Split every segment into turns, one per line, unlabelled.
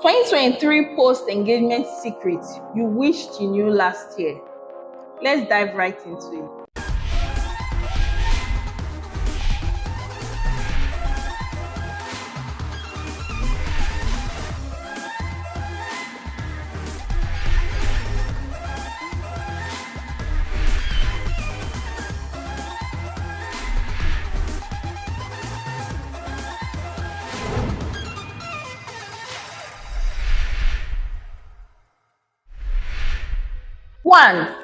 2023 post engagement secret you wished you knew last year. Let's dive right into it. One,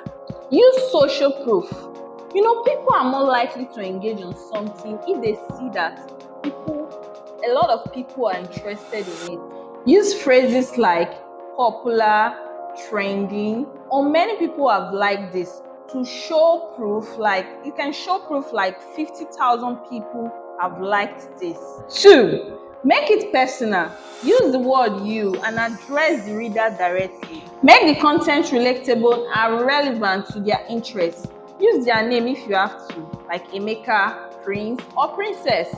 use social proof. People are more likely to engage on something if they see that a lot of people are interested in it. Use phrases like popular, trending, or many people have liked this to show proof. Like you can show proof like 50,000 people have liked this. Two, make it personal. Use the word you and address the reader directly. Make the content relatable and relevant to their interests. Use their name if you have to, like Emeka, Prince, or Princess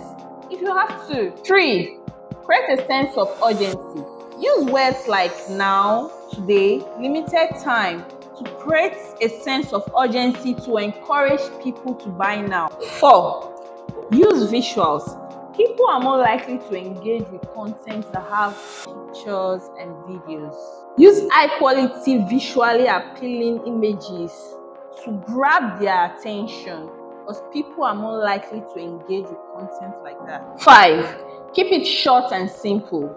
if you have to. 3, create a sense of urgency. Use words like now, today, limited time to create a sense of urgency to encourage people to buy now. 4, use visuals. People are more likely to engage with content that have pictures and videos. Use high-quality, visually appealing images to grab their attention because people are more likely to engage with content like that. 5, keep it short and simple.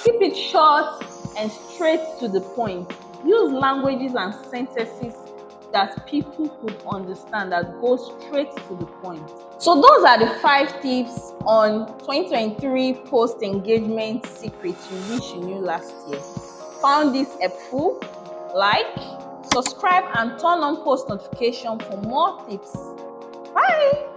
Keep it short and straight to the point. Use languages and sentences that people could understand, that go straight to the point. So those are the 5 tips on 2023 post engagement secrets you wish you knew last year. Found this helpful? Like, subscribe and turn on post notification for more tips. Bye.